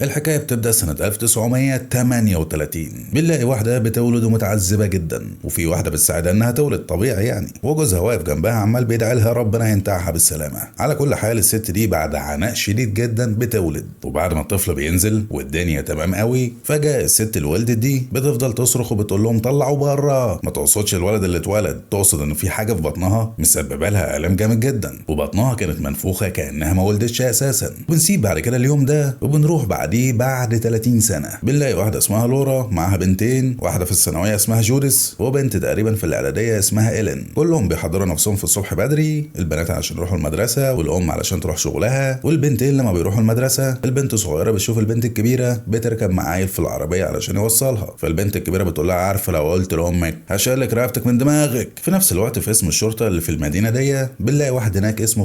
الحكاية بتبدأ سنة 1938. بنلاقي واحدة بتولد ومتعذبة جدا، وفي واحدة بتساعدها انها تولد طبيعي يعني، وجوزها واقف جنبها عمال بيدعي لها ربنا ينتعها بالسلامة. على كل حال الست دي بعد عناء شديد جدا بتولد، وبعد ما الطفل بينزل والدنيا تمام قوي، فجأة الست اللي ولدت دي بتفضل تصرخ وبتقول لهم طلعوا بره. ما تقصدش الولد اللي اتولد، تقصد ان في حاجة في بطنها مسببة لها ألم جامد جدا، وبطنها كانت منفوخة كأنها ما ولدتش اساسا. بنسيب بعد كده اليوم ده وبنروح بعد 30 سنة بنلاقي واحدة اسمها لورا معاها بنتين، واحدة في الثانوية اسمها جوديس، وبنت تقريبا في الإعدادية اسمها إيلين. كلهم بيحضروا نفسهم في الصبح بدري، البنات علشان يروحوا المدرسة والأم علشان تروح شغلها، والبنتين لما بيروحوا المدرسة البنت الصغيرة بتشوف البنت الكبيرة بتركب مع عيل في العربية علشان يوصلها، فالبنت الكبيرة بتقول لها عارفة لو قلت لأمك هشيلك رقبتك من دماغك. في نفس الوقت في اسم الشرطة اللي في المدينة دي بنلاقي واحد هناك اسمه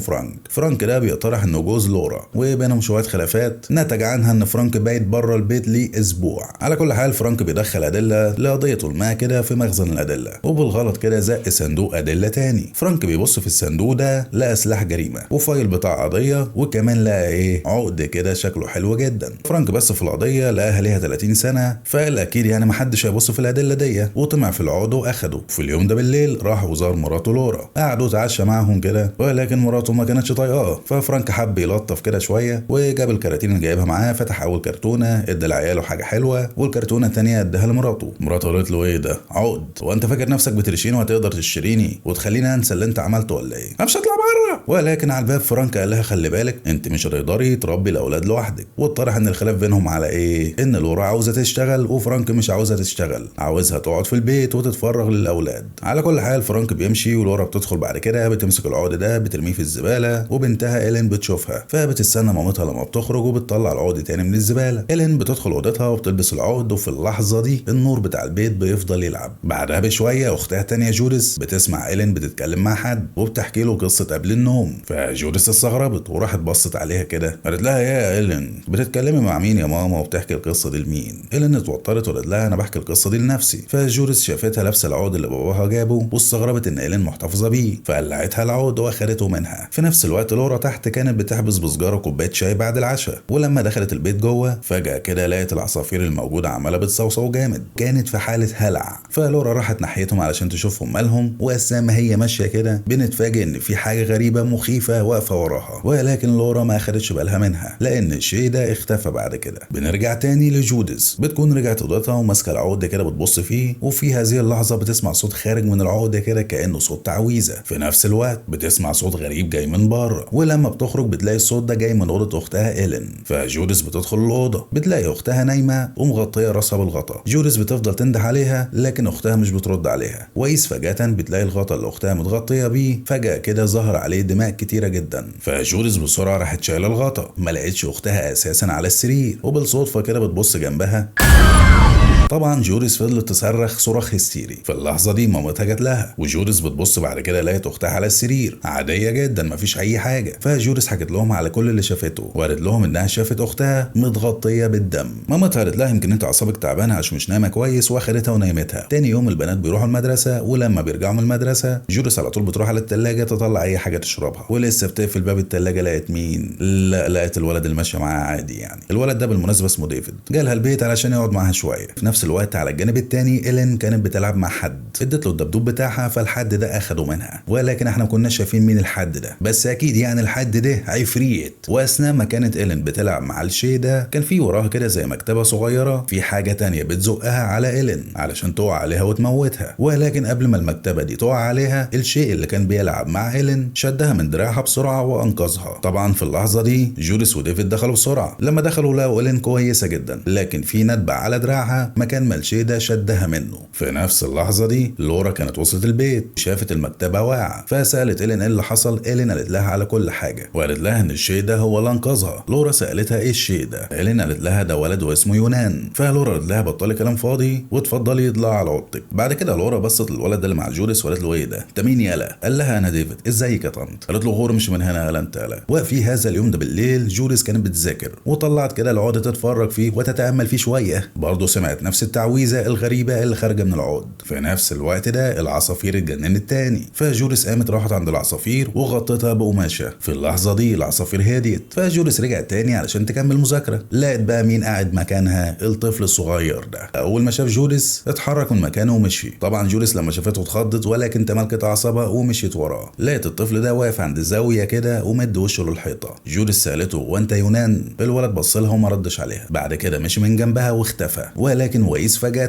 فرانك ده بيقترح انه جوز لورا، وبينهم شوية خلافات نتج عنها ان فرانك بايت بره البيت لاسبوع. على كل حال فرانك بيدخل ادله لقضيته ما كده في مخزن الادله، وبالغلط كده زق صندوق ادله تاني. فرانك بيبص في الصندوق ده لقى سلاح جريمه وفايل بتاع قضيه، وكمان لقى عقد كده شكله حلو جدا. فرانك بس في القضيه لقاها ليها 30 سنه، فقال اكيد يعني محدش هيبص في الادله دي، وطمع في العقد واخده. في اليوم ده بالليل راح وزار مراته لورا، قعدوا اتعشى معاهم كده، ولكن مراته ما كانتش طايقاه، ففرانك حب يلطف كده شويه وجاب الكراتين اللي جايبها معاه، فتح اول كرتونه ادى لعياله حاجه حلوه، والكرتونه الثانيه اداها لمراته. مراته قالت له ايه ده عقد، وانت فاكر نفسك بترشيني وهتقدر تشتريني وتخليني انسى اللي انت عملته ولا ايه؟ انا مش هطلع بره. ولكن على الباب فرانك قال لها خلي بالك انت مش هتقدري تربي الاولاد لوحدك، واطرح ان الخلاف بينهم على ايه، ان لورا عاوزه تشتغل وفرانك مش عاوزه تشتغل، عاوزها تقعد في البيت وتتفرغ للاولاد. على كل حال فرانك بيمشي ولورا بتدخل بعد كده بتمسك العقد ده بترميه في الزباله، وبنتها إيلين بتشوفها فبتستنى مامتها لما بتخرج وبتطلع العقد تاني من الزباله. إيلين بتدخل اوضتها وبتلبس العقد، وفي اللحظه دي النور بتاع البيت بيفضل يلعب. بعدها بشويه اختها التانيه جوديس بتسمع إيلين بتتكلم مع حد وبتحكي له قصه قبل النوم، فجوديس استغربت وراحت بصت عليها كده، قالت لها يا إيلين بتتكلمي مع مين يا ماما وبتحكي القصه دي لمين؟ إيلين اتوترت وقالت لها انا بحكي القصه دي لنفسي. فجوديس شافتها لابسه العقد اللي باباها جابه واستغربت ان إيلين محتفظه بيه، فقلعتها العقد واخدته منها. في نفس الوقت لورا تحت كانت بتحبس بسجاره كوبايه شاي بعد العشاء، ولما دخلت البيت جوه فجاه كده لقت العصافير الموجوده عماله بتصوصو جامد، كانت في حاله هلع. فلورا راحت ناحيتهم علشان تشوفهم مالهم، واثناء ما هي ماشيه كده بنتفاجئ ان في حاجه غريبه مخيفه واقفه وراها، ولكن لورا ما اخدتش بالها منها لان الشيء ده اختفى. بعد كده بنرجع تاني لجوديس، بتكون رجعت اوضتها وماسكه العقد كده بتبص فيه، وفي هذه اللحظه بتسمع صوت خارج من العقد كده كانه صوت تعويذه. في نفس الوقت بتسمع صوت غريب جاي من بره، ولما بتخرج بتلاقي الصوت ده جاي من اوضه اختها إيلين. فجوديس بتدخل الاوضه بتلاقي اختها نايمه ومغطيه راسها بالغطا. جوديس بتفضل تنده عليها لكن اختها مش بترد عليها، وإذ فجاه بتلاقي الغطا اللي اختها متغطيه بيه فجاه كده ظهر عليه دماء كتيره جدا. فجوديس بسرعه راحت شايله الغطا، ما لقيتش اختها اساسا على السرير، وبالصدفه كده بتبص جنبها. طبعا جوديس فضلت تصرخ صراخ هستيري. في اللحظه دي مامتها جت لها، وجوديس بتبص بعد كده لقيت اختها على السرير عاديه جدا مفيش اي حاجه. فجوديس حكت لهم على كل اللي شافته، وقالت لهم انها شافت اختها متغطيه بالدم. مامتها قالت لها يمكن انت اعصابك تعبانه عشان مش نايمه كويس، واخدتها ونيمتها. تاني يوم البنات بيروحوا المدرسه، ولما بيرجعوا من المدرسه جوديس على طول بتروح على الثلاجه تطلع اي حاجه تشربها، ولسه بتقفل باب الثلاجه لقيت مين؟ لا لقيت الولد اللي ماشيه معاها عادي يعني. الولد ده بالمناسبه اسمه ديفيد، جالها البيت علشان يقعد معاها شويه. في نفس الوقت على الجانب التاني إيلين كانت بتلعب مع حد، ادت له الدبدوب بتاعها فالحد ده اخده منها، ولكن احنا ما كناش شايفين مين الحد ده، بس اكيد يعني الحد ده عفريت. واثناء ما كانت إيلين بتلعب مع الشيء ده كان في وراها كده زي مكتبه صغيره في حاجه تانية بتزقها على إيلين علشان تقع عليها وتموتها، ولكن قبل ما المكتبه دي تقع عليها الشيء اللي كان بيلعب مع إيلين شدها من دراعها بسرعه وانقذها. طبعا في اللحظه دي جوديس وديفيد دخلوا بسرعه، لما دخلوا لقوا إيلين كويسه جدا لكن في ندبه على دراعها مكان ما الشيء ده شدها منه. في نفس اللحظه دي لورا كانت وصلت البيت، شافت المكتبه واقعه، فسالت إيلين ايه اللي حصل. إيلين قالت لها على كل حاجه، وقالت لها ان الشيء ده هو اللي انقذها. لورا سالتها ايه الشيء ده، إيلين قالت لها ده ولد واسمه يونان. فلورا قالت لها بطلي كلام فاضي وتفضلي اطلعي على اوضتك. بعد كده لورا بصت للولد اللي مع جوديس وقالت له ايه ده، انت مين يالا؟ قال لها انا ديفيد. ازيك يا طنط؟ قالت له غور مش من هنا يالا انت يالا. وفي هذا اليوم ده بالليل جوديس كانت بتذاكر وطلعت كده العقد تتفرج فيه وتتامل فيه شويه، برضه سمعت نفس نفس التعويذه الغريبه اللي خارجه من العود. في نفس الوقت ده العصافير اتجننت تاني، فجوريس قامت راحت عند العصافير وغطتها بقماشه. في اللحظه دي العصافير هديت، فجوريس رجعت تاني علشان تكمل مذاكره. لقت بقى مين قاعد مكانها؟ الطفل الصغير ده. اول ما شاف جوريس اتحرك من مكانه ومشي. طبعا جوريس لما شافته اتخضت، ولكن تملكت اعصابها ومشيت وراه. لقت الطفل ده واقف عند الزاويه كده ومد وشه للحيطه. جوريس سالته وانت يونان؟ الولد بص لها وما ردش عليها. بعد كده مشي من جنبها واختفى. ولكن وقيس فجاه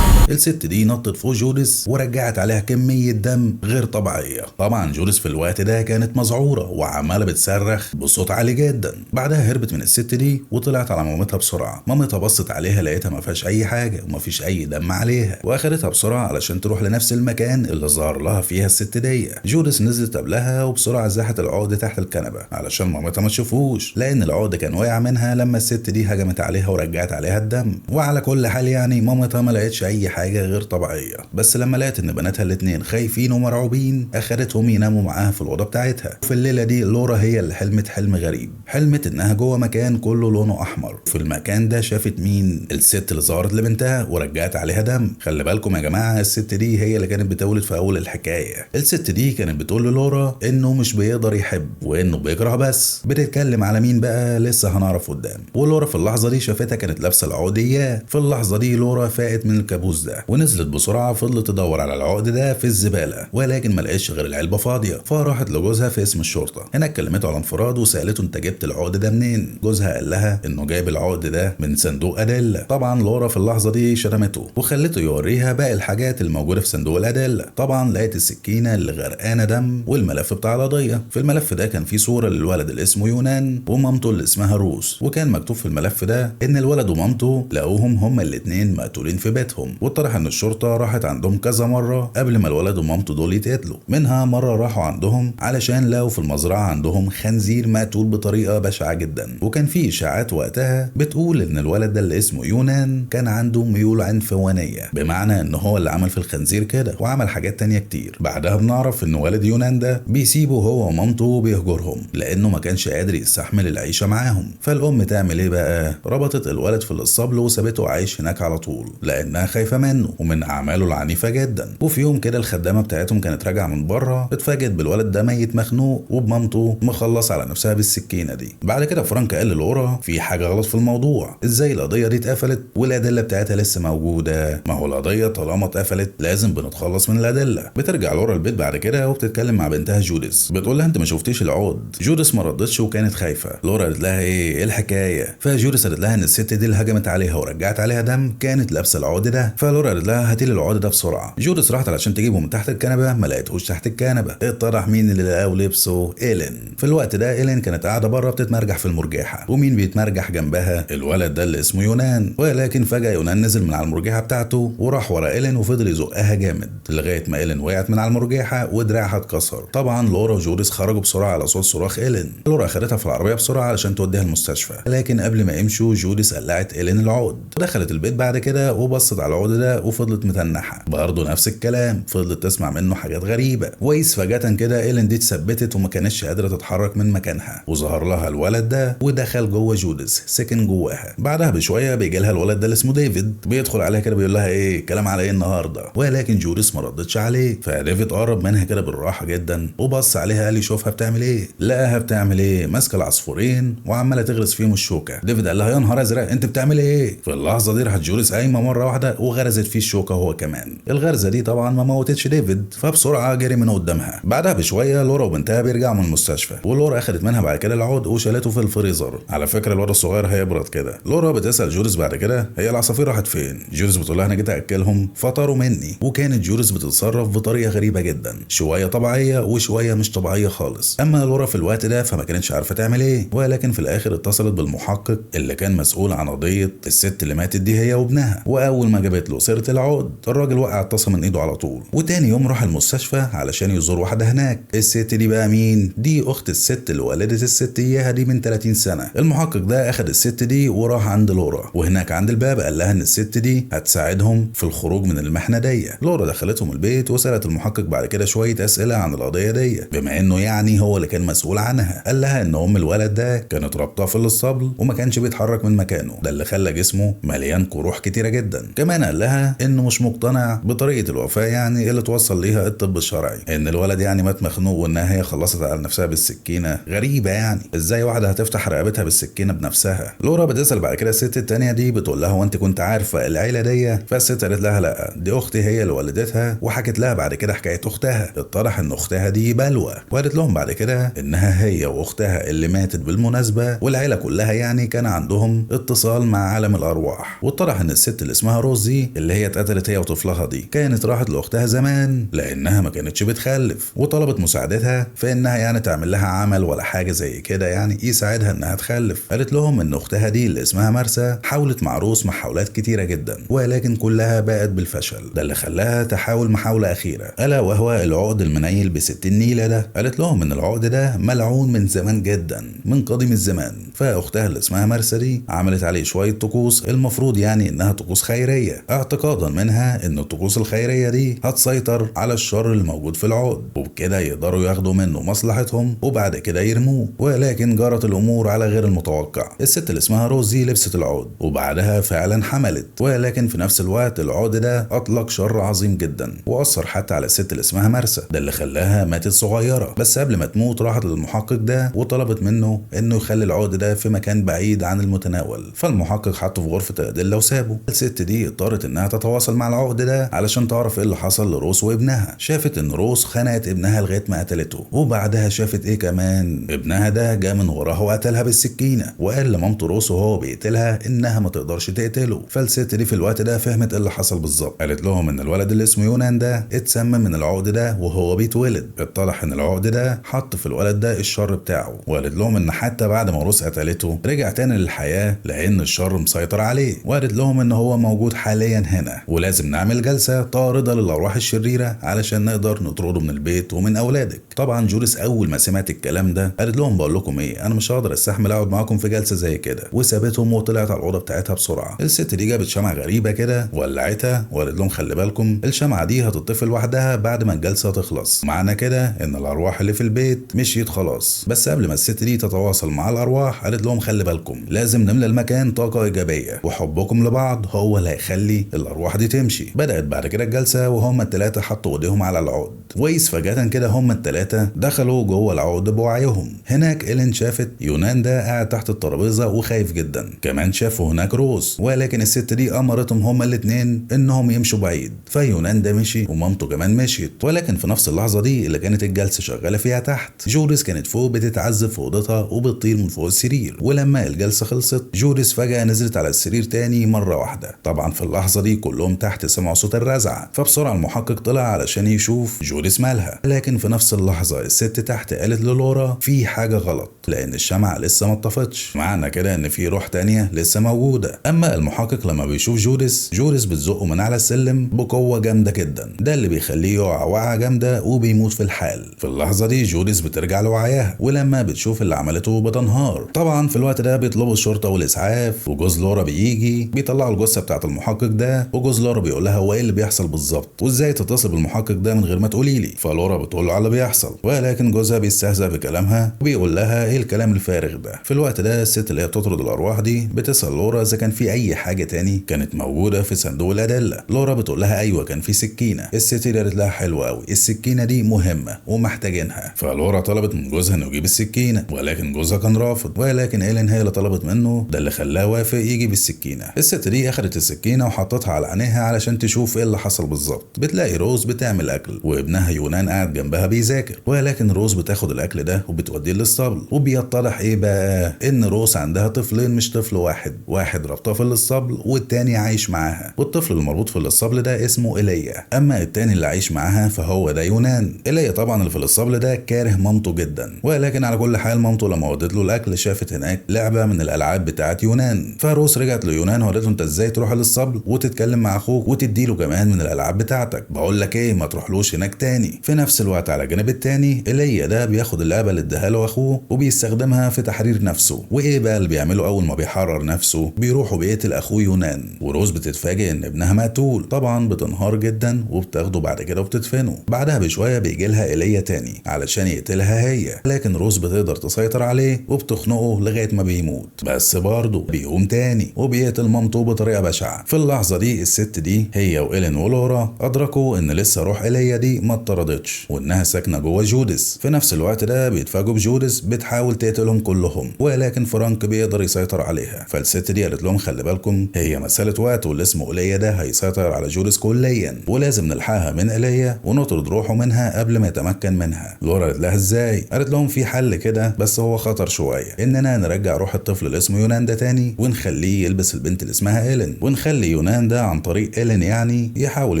الست دي نطت فوق جوريس ورجعت عليها كمية دم غير طبيعية. طبعا جوريس في الوقت ده كانت مذعورة وعمالة بتصرخ بصوت عالي جدا. بعدها هربت من الست دي وطلعت على مامتها بسرعة. مامتها بصت عليها لقيتها ما فيهاش أي حاجة وما فيش أي دم عليها، وأخدتها بسرعة علشان تروح لنفس المكان اللي ظهر لها فيها الست دي. جوريس نزلت قبلها وبسرعة زاحت العقد تحت الكنبة علشان مامتها ما تشوفوش، لأن العقد كان واقع منها لما الست دي هجمت عليها ورجعت عليها الدم. وعلى كل حال يعني مامتها ما لقتش أي حاجة غير طبيعية، بس لما لقت ان بناتها الاتنين خايفين ومرعوبين اخدتهم يناموا معاها في الأوضة بتاعتها. وفي الليلة دي لورا هي اللي حلمت حلم غريب. حلمت انها جوه مكان كله لونه احمر. في المكان ده شافت مين؟ الست اللي ظهرت لبنتها ورجعت عليها دم. خلي بالكم يا جماعة، الست دي هي اللي كانت بتولد في اول الحكاية. الست دي كانت بتقول للورا انه مش بيقدر يحب وانه بيكره بس. بتتكلم على مين بقى؟ لسه هنعرف قدام. ولورا في اللحظة دي شافتها كانت لابسة العقدية. في اللحظة دي لورا فاقت من الكابوس ده ونزلت بسرعة. فضلت تدور على العقد ده في الزبالة، ولكن ما لقيتش غير العلبة فاضية. فراحت لجوزها في اسم الشرطة. هناك كلمته على انفراد وسألته انت جبت العقد ده منين؟ جوزها قال لها انه جايب العقد ده من صندوق أدلة. طبعا لورا في اللحظة دي شتمته وخلته يوريها باقي الحاجات الموجودة في صندوق الأدلة. طبعا لقيت السكينة اللي غرقانة دم والملف بتاع القضية. في الملف ده كان فيه صورة للولد اللي اسمه يونان ومامته اللي اسمها روس، وكان مكتوب في الملف ده ان الولد ومامته لقوهم هما الاتنين مقتولين في بيتهم. واتضح ان الشرطة راحت عندهم كذا مرة قبل ما الولد ومامته دول يتقتلوا. منها مرة راحوا عندهم علشان لقوا في المزرعة عندهم خنزير مقتول بطريقة بشعة جدا. وكان في إشاعات وقتها بتقول إن الولد ده اللي اسمه يونان كان عنده ميول عنفوانية، بمعنى إن هو اللي عمل في الخنزير كده وعمل حاجات تانية كتير. بعدها بنعرف إن والد يونان ده بيسيبه هو ومامته وبيهجرهم لأنه ما كانش قادر يستحمل العيشة معاهم. فالأم تعمل إيه بقى؟ ربطت الولد في الاسطبل وسابته عايش هناك على طول لأنها خايفة منه ومن أعماله العنيفة جدا. وفي يوم كده الخدامة بتاعتهم كانت راجعة من بره، اتفاجئت بالولد ده ميت مخنوق وبمامته مخلص على نفسها بالسكينة دي. بعد كده فرانك قال للورا في حاجة غلط في الموضوع، ازاي القضية دي اتقفلت والأدلة بتاعتها لسه موجودة؟ ما هو القضية طالما اتقفلت لازم بنتخلص من الأدلة. بترجع لورا البيت بعد كده وبتتكلم مع بنتها جوديس. بتقول لها انت ما شفتيش العقد؟ جوديس ما ردتش وكانت خايفة. لورا قالت لها ايه الحكاية؟ فجوديس قالت لها ان الست دي اللي هجمت عليها ورجعت عليها دم كانت لابسة العقد ده. فلورا قالت لها هاتي لي العقد ده بسرعة. جوديس راحت علشان تجيبه من تحت الكنبة، ما لقيتهوش تحت الكنبة. اتضح مين اللي لقاه لبسه؟ إيلين. في الوقت ده إيلين كانت قاعدة بره بتتمرجح في المرجحة، ومين بيتمرجح جنبها؟ الولد ده اللي اسمه يونان. ولكن فجأة يونان نزل من على المرجحة بتاعته وراح ورا إيلين وفضل يزقها جامد لغاية ما إيلين وقعت من على المرجحة ودراعها اتكسر. طبعا لورا وجوديس خرجوا بسرعة على صوت صراخ إيلين. لورا أخدتها في العربية بسرعة علشان توديها المستشفى، لكن قبل ما يمشوا جوديس قلعت إيلين العقد. ودخلت البيت بعد كده وبصت على العقد ده وفضلت متنحة. برضه نفس الكلام، فضلت تسمع منه حاجات غريبة. ويس فجأة كده إيلين دي اتثبتت وما كانتش قادرة تتحرك من مكانها، وظهر لها الولد ده ودخل جوه جوديس سكن جواها. بعدها بشوية بيجي لها الولد ده اللي اسمه ديفيد، بيدخل عليها كده بيقول لها ايه كلام على ايه النهارده، ولكن جوديس ما ردتش عليه. فديفيد قرب منها كده بالراحة جدا وبص عليها قال يشوفها بتعمل ايه. لقاها بتعمل ايه؟ ماسكة العصفورين وعمالة تغرس فيهم الشوكة. ديفيد قال لها يا نهار ازرق انت بتعمل ايه؟ في اللحظة دي راحت جوديس قايمة مرة واحدة وغرزت فيه الشوكة هو كمان. الغرزة دي طبعا ما موتتش ديفيد، فبسرعة جري من قدامها. بعدها بشوية لورا وبنتها بيرجعوا من المستشفى، ولورا اخدت منها بعد كده العود وشالته في الفريزر. على فكرة الولد الصغير هيبرد كده. لورا بتسأل جوديس بعد كده هي العصافير راحت فين؟ جوديس بتقول لها انا جيت اكلهم فطاروا مني. وكانت جوديس بتتصرف بطريقة غريبة جدا، شوية طبيعية وشوية مش طبيعية خالص. اما لورا في الوقت ده فما كانتش عارفة تعمل ايه، ولكن في الاخر اتصلت بالمحقق اللي كان مسؤول عن قضية الست اللي ماتت دي هي وابنها. واول ما جابت له له سيرة العقد. الراجل وقع الطاسة من ايده على طول. وتاني يوم راح المستشفى علشان يزور واحدة هناك. الست دي بقى مين؟ دي اخت الست اللي والدت الست اياها دي من 30 سنة. المحقق ده اخد الست دي وراح عند لورا، وهناك عند الباب قال لها ان الست دي هتساعدهم في الخروج من المحنة دي. لورا دخلتهم البيت وسألت المحقق بعد كده شوية اسئلة عن القضية دي، بما انه يعني هو اللي كان مسؤول عنها. قال لها ان ام الولد ده كانت رابطاه في الاسطبل وما كانش بيتحرك من مكانه، ده اللي خلى جسمه مليان قروح كتيرة جدا. كمان قال لها انه مش مقتنع بطريقة الوفاة يعني اللي توصل ليها الطب الشرعي، ان الولد يعني مات مخنوق وانها هي خلصت على نفسها بالسكينة. غريبة يعني ازاي واحدة هتفتح رقبتها بالسكينة بنفسها. لورا بتسأل بعد كده الست التانية دي، بتقول لها وانت كنت عارفة العيلة دي؟ فالست قالت لها لا، دي اختي هي اللي ولدتها، وحكت لها بعد كده حكاية اختها. اتضح ان اختها دي بلوى، وقالت لهم بعد كده انها هي واختها اللي ماتت بالمناسبة، والعيلة كلها يعني كان عندهم اتصال مع عالم الارواح. واتضح ان الست اللي اسمها روز دي اللي هي اتقتلت هي وطفلها دي كانت راحت لاختها زمان لانها ما كانتش بتخلف، وطلبت مساعدتها في انها يعني تعمل لها عمل ولا حاجة زي كده يعني يساعدها انها تخلف. قالت لهم ان اختها دي اللي اسمها مرسى حاولت مع روز محاولات كتيرة جدا، ولكن كلها باءت بالفشل. ده اللي خلاها تحاول محاولة اخيرة الا وهو العقد المنيل ب60 نيلة ده. قالت لهم ان العقد ده ملعون من زمان جدا، من قديم الزمان. فاختها اللي اسمها مرسى دي عملت عليه شوية طقوس، المفروض يعني انها طقوس خيرية، اعتقادا منها ان الطقوس الخيرية دي هتسيطر على الشر اللي موجود في العقد، وبكده يقدروا ياخدوا منه مصلحتهم وبعد كده يرموه. ولكن جرت الامور على غير المتوقع. الست اللي اسمها روزي لبست العقد وبعدها فعلا حملت، ولكن في نفس الوقت العقد ده اطلق شر عظيم جدا واثر حتى على الست اللي اسمها مرسى، ده اللي خلاها ماتت صغيرة. بس قبل ما تموت راحت للمحقق ده وطلبت منه انه يخلي العقد ده في مكان بعيد عن المتناول. فالمحقق حطه في غرفة الأدلة وسابه. الست دي اضطرت انها تتواصل مع العقد ده علشان تعرف ايه اللي حصل لروز وابنها. شافت ان روز خنقت ابنها لغاية ما قتلته، وبعدها شافت ايه كمان؟ ابنها ده جه من وراها وقتلها بالسكينة، وقال لمامت روز وهو بيقتلها انها ما تقدرش تقتله. فالست دي في الوقت ده فهمت ايه اللي حصل بالظبط. قالت لهم ان الولد اللي اسمه يونان ده اتسمم من العقد ده وهو بيتولد. اتضح ان العقد ده حط في الولد ده الشر بتاعه. وقالت لهم ان حتى بعد ما روز قتلته رجع تاني للحياة لان الشر مسيطر عليه. وقالت لهم ان هو موجود حاليا هنا ولازم نعمل جلسة طاردة للارواح الشريرة علشان نقدر نطرده من البيت ومن اولادك. طبعا جوريس اول ما سمعت الكلام ده قالت لهم بقول لكم ايه، انا مش هقدر استحمل اقعد معاكم في جلسة زي كده، وسابتهم وطلعت على الاوضه بتاعتها بسرعة. الست دي جابت شمعة غريبة كده ولعتها وقالت لهم خلي بالكم الشمعة دي هتطفي لوحدها بعد ما الجلسة تخلص، معنى كده ان الارواح اللي في البيت مشيت خلاص. بس قبل ما الست دي تتواصل مع الارواح قالت لهم خلي بالكم لازم نملى المكان طاقة ايجابية، وحبكم لبعض هو اللي هيخلي الارواح دي تمشي. بدأت بعد كده الجلسة وهم الثلاثة حطوا ايديهم على العقد، وإذ فجأة كده هم الثلاثة دخلوا جوه العقد بوعيهم. هناك إيلين شافت يونان ده قاعد تحت الترابيزة وخايف جدا، كمان شافوا هناك روز، ولكن الست دي امرتهم هما الاثنين انهم يمشوا بعيد. فيونان ده مشي ومامته كمان مشيت. ولكن في نفس اللحظة دي اللي كانت الجلسة شغالة فيها تحت، جوريس كانت فوق بتتعذب في اوضتها وبتطير من فوق السرير. ولما الجلسة خلصت جوريس فجأة نزلت على السرير تاني مرة واحدة. طبعا في اللحظة دي كلهم تحت سمعوا صوت الرزعة، فبسرعة المحقق طلع علشان يشوف جوريس مالها. لكن في نفس اللحظة الست تحت قالت للورا في حاجة غلط لان الشمعة لسه ما اتطفتش، معنى كده ان في روح تانية لسه موجودة. اما المحقق لما بيشوف جوريس بتزقه من على السلم بقوة جامدة جدا، ده اللي بيخليه يقع وقعة جامدة وبيموت في الحال. في اللحظة دي جوريس بترجع لوعيها، ولما بتشوف اللي عملته بتنهار. طبعا في الوقت ده بيطلبوا الشرطة والاسعاف، وجوز لورا بيجي بيطلعوا الجثة بتاعت المحقق ده، وجوز لورا بيقول لها هو ايه اللي بيحصل بالظبط وازاي تتصل بالمحقق ده من غير ما تقولي لي. فلورا بتقول له على اللي بيحصل، ولكن جوزها بيستهزأ بكلامها وبيقول لها ايه الكلام الفارغ ده. في الوقت ده الست اللي هي بتطرد الارواح دي بتسأل لورا اذا كان في اي حاجة تاني كانت موجودة في صندوق الأدلة. لورا بتقول لها ايوه كان في سكينة. الست دي قالت لها حلو قوي، السكينة دي مهمة ومحتاجينها. فلورا طلبت من جوزها انه يجيب السكينة، ولكن جوزها كان رافض، ولكن إيلين هي اللي طلبت منه، ده اللي خلاه وافق يجيب السكينة. الست دي اخدت السكينة وحطتها على عينيها علشان تشوف ايه اللي حصل بالظبط. بتلاقي روز بتعمل اكل وابنها يونان قاعد جنبها بيذاكر، ولكن روز بتاخد الاكل ده وبتوديه للاسطبل وبيتضح ايه بقى؟ ان روس عندها طفلين مش طفل واحد، واحد ربطاه في الاسطبل والتاني عايش معاها، والطفل المربوط في الاسطبل ده اسمه ايليا، اما التاني اللي عايش معاها فهو ده يونان. ايليا طبعا اللي في الاسطبل ده كاره مامته جدا، ولكن على كل حال مامته لما ودت له الاكل شافت هناك لعبه من الالعاب بتاعت يونان، فروس رجعت ليونان وقالت له انت ازاي تروح الاسطبل وتتكلم مع اخوك وتديله كمان من الالعاب بتاعتك؟ بقول لك ايه، ما تروحلوش هناك تاني. في نفس الوقت على الجانب التاني ايليا ده بياخد اللعبه اللي اداها له اخوه وبيستخدمها في تحرير نفسه. وايه بقى اللي بيعمله اول ما بيحرر نفسه؟ بيروحوا بيقتل اخوه يونان، وروز بتتفاجئ ان ابنها مقتول، طبعا بتنهار جدا وبتاخده بعد كده وبتدفنه. بعدها بشويه بيجي لها ايليا تاني علشان يقتلها هي، لكن روز بتقدر تسيطر عليه وبتخنقه لغايه ما بيموت، بس برضه بيقوم تاني وبيقتل مامته بطريقه بشعه. في اللحظه دي الست دي هي وإيلين ولورا ادركوا ان لسه روح ايليا دي ما اتطردتش وانها ساكنه جوه جودس. في نفس الوقت ده بيتفاجئوا بجودس بتحاول تقتلهم كلهم، ولكن فرانك بيقدر يسيطر عليها. فالست دي قالت لهم خلي بالكم هي مساله وقت واللي اسمه ايليا ده هيسيطر على جودس كليا، ولازم نلحقها من ايليا ونطرد روحه منها قبل ما يتمكن منها. لورا قالت لها ازاي؟ قالت لهم في حل كده بس هو خطر شويه، اننا نرجع روح الطفل اللي اسمه يونان ده تاني ونخليه يلبس البنت اللي اسمها إيلين، ونخلي يونان ده عن طريق إيلين يعني يحاول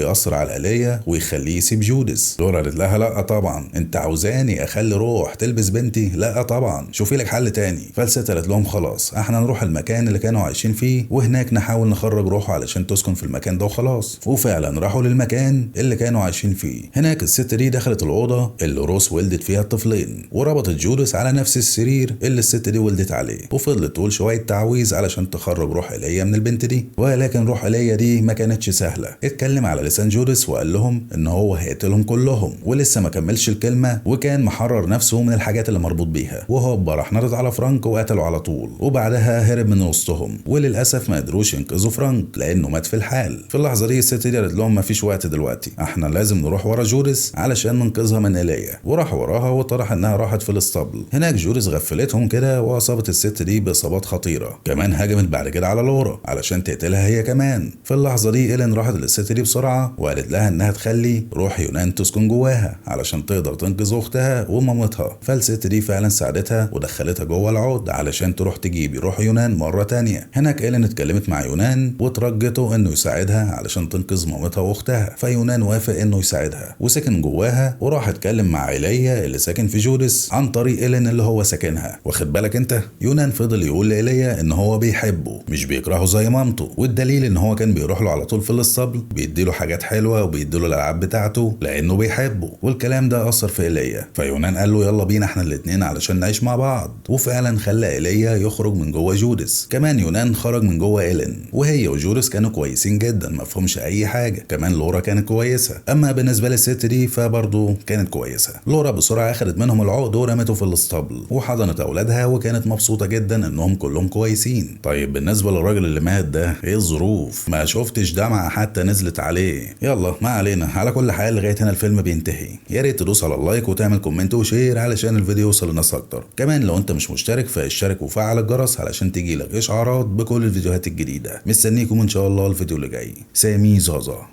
يأثر على ايليا ويخليه يسيب جودس. لورا قالت لها لا طبعا، انت عاوزاني اخلي روح تلبس بنتي؟ لا طبعا، شوفي لك حل تاني. فالست قالت لهم خلاص احنا نروح المكان اللي كانوا عايشين فيه وهناك نحاول نخرج روحه علشان تسكن في المكان ده وخلاص. وفعلا راحوا للمكان اللي كانوا عايشين فيه. هناك الست دي دخلت الاوضه اللي روس ولدت فيها الطفلين، وربطت جودس على نفس السرير اللي الست دي ولدت عليه، وفضلت تقول شويه تعويذ علشان تخرج روح ايليا من البنت دي. ولكن روح ايليا دي ما كانتش سهله. اتكلم على لسان جودس وقال لهم ان هو هيقتلهم كلهم، ولسه ما كملش الكلمه وكان محرر نفسه من الحاجات اللي مربوط بيها، وهوبا راح نرد على فرانك وقتله على طول، وبعدها هرب من وسطهم. وللاسف ما قدروش ينقذوا فرانك لانه مات في الحال. في اللحظه دي الست دي قالت لهم ما فيش وقت دلوقتي، احنا لازم نروح ورا جودس علشان ننقذها من ايليا. وراحوا وراها وطرح انها راحت في الاسطبل. هناك جودس غفلتهم كده واصابت الست دي باصابات خطيره، كمان هجمت بعد كده على لورا علشان تقتلها هي كمان. في اللحظه دي إيلين راحت للست دي بسرعه وقالت لها انها تخلي روح يونان تسكن جواها علشان تقدر تنقذ اختها ومامتها. فالست دي فعلا ساعدتها ودخلتها جوه العود علشان تروح تجيب روح يونان مره تانية. هناك إيلين اتكلمت مع يونان وترجته انه يساعدها علشان تنقذ مامتها واختها، فيونان وافق انه يساعدها وسكن جواها، وراح اتكلم مع ايليا اللي ساكن في جودس عن طريق إيلين اللي هو ساكنها. واخد بالك انت؟ يونان فضل يقول لايليا ان هو بيحبه مش بيكرهه زي مامته، والدليل ان هو كان بيروح له على طول في الاسطبل بيديله حاجات حلوه وبيديله الالعاب بتاعته لانه بيحبه، والكلام ده اثر في ايليا. فيونان قال له يلا بينا احنا الاثنين علشان نعيش مع بعض، وفعلا خلى ايليا يخرج من جوه جودس. كمان يونان خرج من جوه إيلين، وهي وجودس كانوا كويسين جدا ما فهمش اي حاجه. كمان لورا كانت كويسه، اما بالنسبه للست دي فبرضه كانت كويسه. لورا بسرعه اخذت منهم العقد ورمته في الاسطبل وحضنت اولادها وكانت مبسوطه جدا انهم كلهم كويسين. طيب بالنسبه للراجل اللي مات ده ايه الظروف؟ ما شفتش دمعه حتى نزلت عليه. يلا ما علينا، على كل حال لغايه هنا الفيلم بينتهي. يا ريت تدوس على اللايك وتعمل كومنت وشير علشان الفيديو يوصل لناس اكتر. كمان لو انت مش مشترك فاشترك وفعل الجرس علشان تجيلك اشعارات بكل الفيديوهات الجديده. مستنيكم ان شاء الله الفيديو اللي جاي. سامي زازا.